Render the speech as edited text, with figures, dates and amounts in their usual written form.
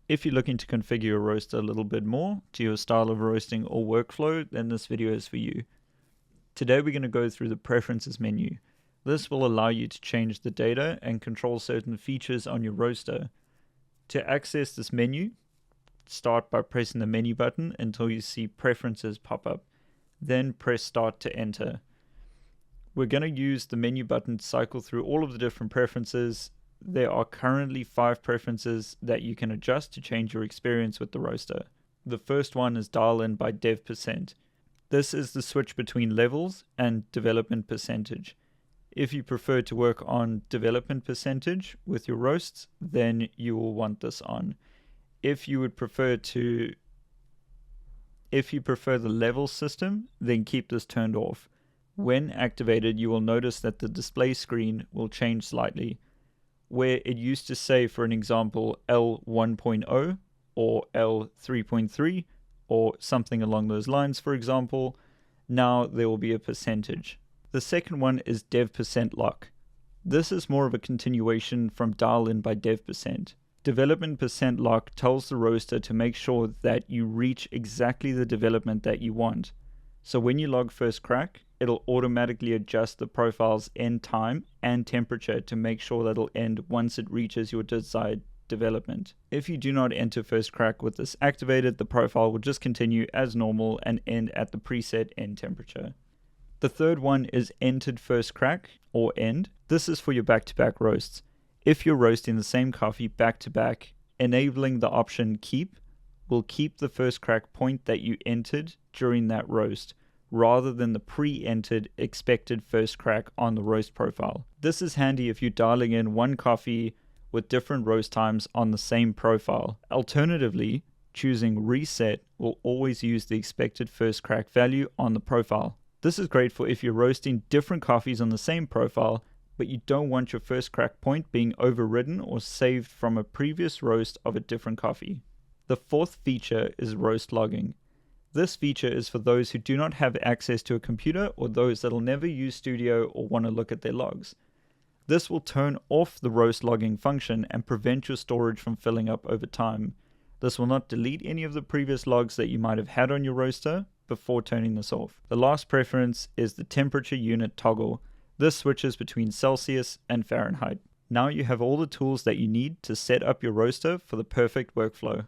If you're looking to configure your roaster a little bit more to your style of roasting or workflow, then this video is for you. Today we're going to go through the preferences menu. This will allow you to change the data and control certain features on your roaster. To access this menu, start by pressing the menu button until you see preferences pop up. Then press start to enter. We're going to use the menu button to cycle through all of the different preferences. There are currently 5 preferences that you can adjust to change your experience with the roaster. The first one is dial in by dev%. This is the switch between levels and development percentage. If you prefer to work on development percentage with your roasts, then you will want this on. If you prefer the level system, then keep this turned off. When activated, you will notice that the display screen will change slightly. Where it used to say, for an example, L1.0 or L3.3 or something along those lines, for example, now there will be a percentage. The second one is dev% lock. This is more of a continuation from dial in by dev%. Development percent lock tells the roaster to make sure that you reach exactly the development that you want. So when you log first crack, it'll automatically adjust the profile's end time and temperature to make sure that it'll end once it reaches your desired development. If you do not enter first crack with this activated, the profile will just continue as normal and end at the preset end temperature. The third one is entered first crack or end. This is for your back-to-back roasts. If you're roasting the same coffee back-to-back, enabling the option keep will keep the first crack point that you entered during that roast, rather than the pre-entered expected first crack on the roast profile. This is handy if you're dialing in one coffee with different roast times on the same profile. Alternatively, choosing reset will always use the expected first crack value on the profile. This is great for if you're roasting different coffees on the same profile, but you don't want your first crack point being overridden or saved from a previous roast of a different coffee. The fourth feature is roast logging. This feature is for those who do not have access to a computer or those that'll never use Studio or want to look at their logs. This will turn off the roast logging function and prevent your storage from filling up over time. This will not delete any of the previous logs that you might have had on your roaster before turning this off. The last preference is the temperature unit toggle. This switches between Celsius and Fahrenheit. Now you have all the tools that you need to set up your roaster for the perfect workflow.